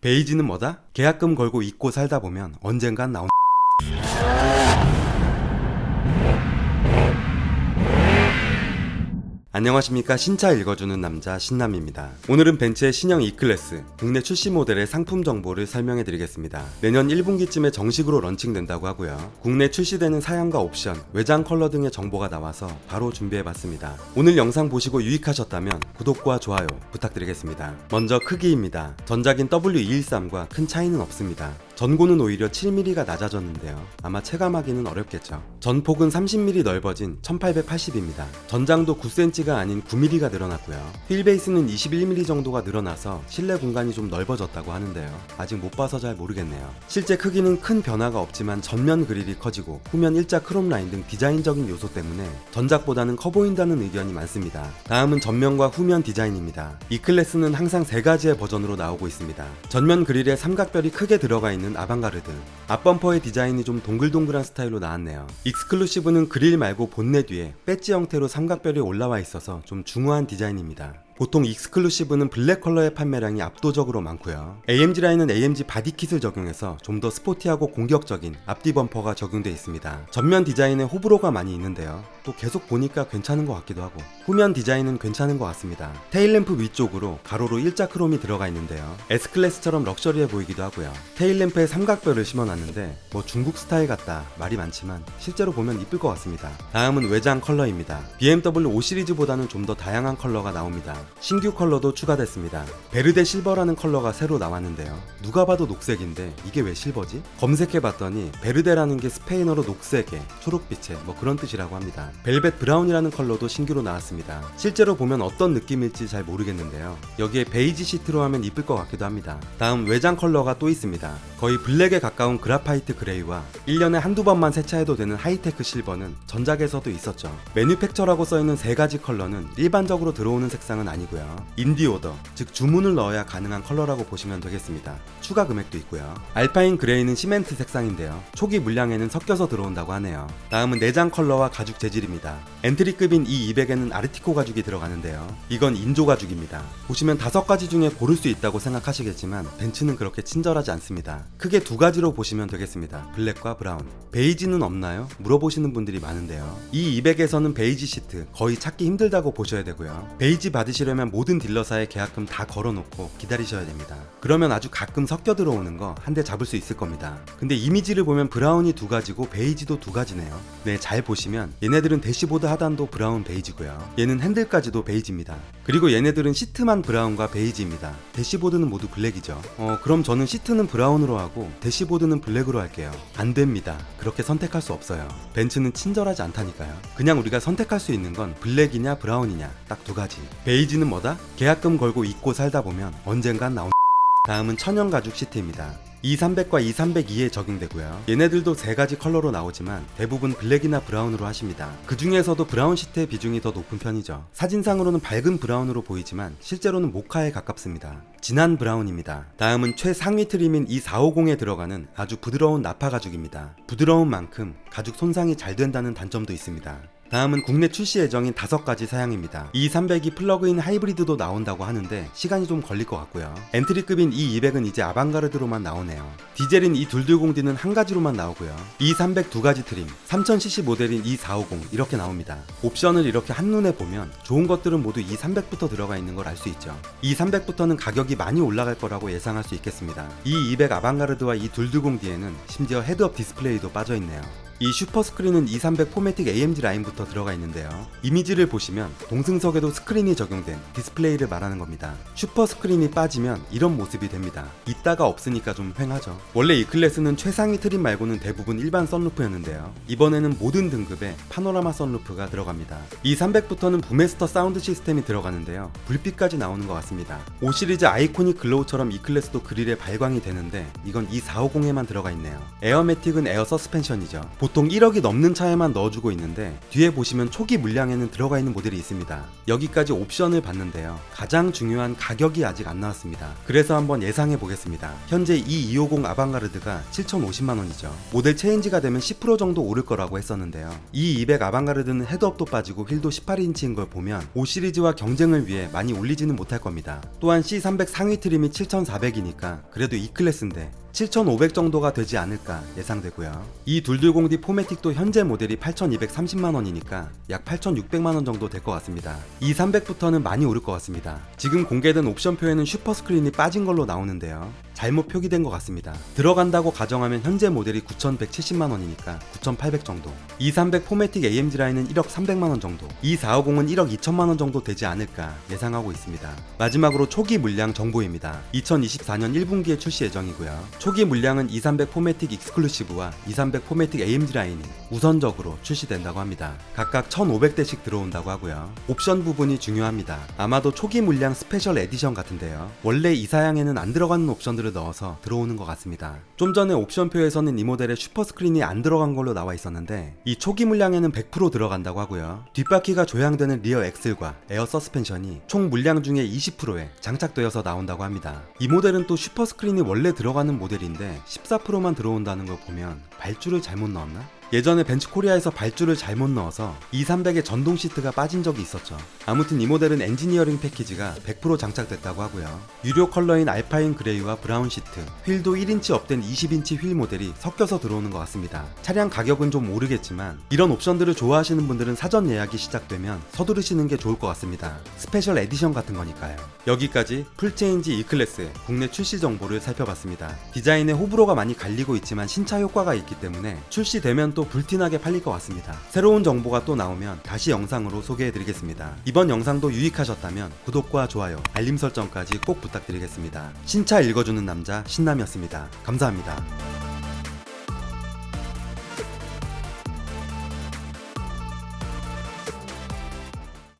베이지는 뭐다? 계약금 걸고 잊고 살다 보면 언젠간 나온. 안녕하십니까. 신차 읽어주는 남자 신남입니다. 오늘은 벤츠의 신형 E클래스 국내 출시 모델의 상품 정보를 설명해 드리겠습니다. 내년 1분기쯤에 정식으로 런칭된다고 하고요. 국내 출시되는 사양과 옵션, 외장 컬러 등의 정보가 나와서 바로 준비해 봤습니다. 오늘 영상 보시고 유익하셨다면 구독과 좋아요 부탁드리겠습니다. 먼저 크기입니다. 전작인 W213과 큰 차이는 없습니다. 전고는 오히려 7mm가 낮아졌는데요. 아마 체감하기는 어렵겠죠. 전폭은 30mm 넓어진 1880입니다. 전장도 9cm가 아닌 9mm가 늘어났고요. 휠베이스는 21mm 정도가 늘어나서 실내 공간이 좀 넓어졌다고 하는데요. 아직 못 봐서 잘 모르겠네요. 실제 크기는 큰 변화가 없지만 전면 그릴이 커지고 후면 일자 크롬 라인 등 디자인적인 요소 때문에 전작보다는 커 보인다는 의견이 많습니다. 다음은 전면과 후면 디자인입니다. E클래스는 항상 3가지의 버전으로 나오고 있습니다. 전면 그릴에 삼각별이 크게 들어가 있는 아방가르드, 앞범퍼의 디자인이 좀 동글동글한 스타일로 나왔네요. 익스클루시브는 그릴 말고 본넷 위에 배지 형태로 삼각별이 올라와 있어서 좀 중후한 디자인입니다. 보통 익스클루시브는 블랙 컬러의 판매량이 압도적으로 많고요. AMG 라인은 AMG 바디킷을 적용해서 좀 더 스포티하고 공격적인 앞뒤 범퍼가 적용되어 있습니다. 전면 디자인에 호불호가 많이 있는데요. 또 계속 보니까 괜찮은 것 같기도 하고, 후면 디자인은 괜찮은 것 같습니다. 테일램프 위쪽으로 가로로 일자 크롬이 들어가 있는데요. S클래스처럼 럭셔리해 보이기도 하고요. 테일램프에 삼각별을 심어놨는데 뭐 중국 스타일 같다 말이 많지만 실제로 보면 이쁠 것 같습니다. 다음은 외장 컬러입니다. BMW 5 시리즈보다는 좀 더 다양한 컬러가 나옵니다. 신규 컬러도 추가됐습니다. 베르데 실버라는 컬러가 새로 나왔는데요. 누가 봐도 녹색인데 이게 왜 실버지? 검색해봤더니 베르데라는 게 스페인어로 녹색에 초록빛에 뭐 그런 뜻이라고 합니다. 벨벳 브라운이라는 컬러도 신규로 나왔습니다. 실제로 보면 어떤 느낌일지 잘 모르겠는데요. 여기에 베이지 시트로 하면 이쁠 것 같기도 합니다. 다음 외장 컬러가 또 있습니다. 거의 블랙에 가까운 그라파이트 그레이와 1년에 한두 번만 세차해도 되는 하이테크 실버는 전작에서도 있었죠. 매뉴팩처라고 써있는 3가지 컬러는 일반적으로 들어오는 색상은 아니고요. 인디오더, 즉 주문을 넣어야 가능한 컬러라고 보시면 되겠습니다. 추가 금액도 있고요. 알파인 그레이는 시멘트 색상인데요. 초기 물량에는 섞여서 들어온다고 하네요. 다음은 내장 컬러와 가죽 재질입니다. 엔트리급인 E200에는 아르티코 가죽이 들어가는데요. 이건 인조 가죽입니다. 보시면 5가지 중에 고를 수 있다고 생각하시겠지만 벤츠는 그렇게 친절하지 않습니다. 크게 2가지로 보시면 되겠습니다. 블랙과 브라운. 베이지는 없나요? 물어보시는 분들이 많은데요. E200에서는 베이지 시트 거의 찾기 힘들다고 보셔야 되고요. 베이지 받으시려면 모든 딜러사에 계약금 다 걸어놓고 기다리셔야 됩니다. 그러면 아주 가끔 섞여 들어오는 거 한 대 잡을 수 있을 겁니다. 근데 이미지를 보면 브라운이 2가지고 베이지도 2가지네요. 네, 잘 보시면 얘네들은 대시보드 하단도 브라운 베이지고요. 얘는 핸들까지도 베이지입니다. 그리고 얘네들은 시트만 브라운과 베이지입니다. 대시보드는 모두 블랙이죠. 그럼 저는 시트는 브라운으로 하고 대시보드는 블랙으로 할게요. 안 됩니다. 그렇게 선택할 수 없어요. 벤츠는 친절하지 않다니까요. 그냥 우리가 선택할 수 있는 건 블랙이냐 브라운이냐 딱 2가지. 베이지는 뭐다? 계약금 걸고 잊고 살다 보면 언젠간 나온. 다음은 천연 가죽 시트입니다. E300과 E302에 적용되고요. 얘네들도 3가지 컬러로 나오지만 대부분 블랙이나 브라운으로 하십니다. 그 중에서도 브라운 시트의 비중이 더 높은 편이죠. 사진상으로는 밝은 브라운으로 보이지만 실제로는 모카에 가깝습니다. 진한 브라운입니다. 다음은 최상위 트림인 E450에 들어가는 아주 부드러운 나파 가죽입니다. 부드러운 만큼 가죽 손상이 잘 된다는 단점도 있습니다. 다음은 국내 출시 예정인 5가지 사양입니다. E300이 플러그인 하이브리드도 나온다고 하는데 시간이 좀 걸릴 것 같고요. 엔트리급인 E200은 이제 아방가르드로만 나오네요. 디젤인 E220D는 1가지로만 나오고요. E300 2가지 트림, 3000cc 모델인 E450 이렇게 나옵니다. 옵션을 이렇게 한눈에 보면 좋은 것들은 모두 E300부터 들어가 있는 걸 알 수 있죠. E300부터는 가격이 많이 올라갈 거라고 예상할 수 있겠습니다. E200 아방가르드와 E220D에는 심지어 헤드업 디스플레이도 빠져있네요. 이 슈퍼스크린은 E300 포매틱 AMG 라인부터 들어가 있는데요. 이미지를 보시면 동승석에도 스크린이 적용된 디스플레이를 말하는 겁니다. 슈퍼스크린이 빠지면 이런 모습이 됩니다. 있다가 없으니까 좀 휑하죠. 원래 이 클래스는 최상위 트림 말고는 대부분 일반 썬루프였는데요. 이번에는 모든 등급에 파노라마 썬루프가 들어갑니다. E300부터는 부메스터 사운드 시스템이 들어가는데요. 불빛까지 나오는 것 같습니다. 5 시리즈 아이코닉 글로우처럼 이 클래스도 그릴에 발광이 되는데 이건 E450에만 들어가 있네요. 에어매틱은 에어 서스펜션이죠. 보통 1억이 넘는 차에만 넣어주고 있는데 뒤에 보시면 초기 물량에는 들어가 있는 모델이 있습니다. 여기까지 옵션을 봤는데요. 가장 중요한 가격이 아직 안 나왔습니다. 그래서 한번 예상해 보겠습니다. 현재 이 250 아방가르드가 7,050만원이죠. 모델 체인지가 되면 10% 정도 오를 거라고 했었는데요. 이 200 아방가르드는 헤드업도 빠지고 휠도 18인치인 걸 보면 5 시리즈와 경쟁을 위해 많이 올리지는 못할 겁니다. 또한 C300 상위 트림이 7,400이니까 그래도 E클래스인데 7,500 정도가 되지 않을까 예상되고요. 이 220D 포매틱도 현재 모델이 8,230만원이니까 약 8,600만원 정도 될 것 같습니다. 이 300부터는 많이 오를 것 같습니다. 지금 공개된 옵션표에는 슈퍼스크린이 빠진 걸로 나오는데요. 잘못 표기된 것 같습니다. 들어간다고 가정하면 현재 모델이 9,170만원이니까 9,800 정도, 이 300 포매틱 AMG 라인은 1억 300만원 정도, 이 450은 1억 2천만원 정도 되지 않을까 예상하고 있습니다. 마지막으로 초기 물량 정보입니다. 2024년 1분기에 출시 예정이고요. 초기 물량은 230 포매틱 익스클루시브와 230 포매틱 AMG 라인이 우선적으로 출시된다고 합니다. 각각 1,500대씩 들어온다고 하고요. 옵션 부분이 중요합니다. 아마도 초기 물량 스페셜 에디션 같은데요. 원래 이 사양에는 안 들어가는 옵션들을 넣어서 들어오는 것 같습니다. 좀 전에 옵션표에서는 이 모델에 슈퍼스크린이 안 들어간 걸로 나와 있었는데 이 초기 물량에는 100% 들어간다고 하고요. 뒷바퀴가 조향되는 리어 엑셀과 에어 서스펜션이 총 물량 중에 20%에 장착되어서 나온다고 합니다. 이 모델은 또 슈퍼스크린이 원래 들어가는 모델인데 14%만 들어온다는 걸 보면 발주를 잘못 넣었나? 예전에 벤츠코리아에서 발주를 잘못 넣어서 230에 전동 시트가 빠진 적이 있었죠. 아무튼 이 모델은 엔지니어링 패키지가 100% 장착됐다고 하고요. 유료 컬러인 알파인 그레이와 브라운 시트, 휠도 1인치 업된 20인치 휠 모델이 섞여서 들어오는 것 같습니다. 차량 가격은 좀 오르겠지만 이런 옵션들을 좋아하시는 분들은 사전 예약이 시작되면 서두르시는 게 좋을 것 같습니다. 스페셜 에디션 같은 거니까요. 여기까지 풀체인지 E클래스의 국내 출시 정보를 살펴봤습니다. 디자인에 호불호가 많이 갈리고 있지만 신차 효과가 있기 때문에 출시되면 또 불티나게 팔릴 것 같습니다. 새로운 정보가 또 나오면 다시 영상으로 소개해드리겠습니다. 이번 영상도 유익하셨다면 구독과 좋아요, 알림 설정까지 꼭 부탁드리겠습니다. 신차 읽어주는 남자 신남이었습니다. 감사합니다.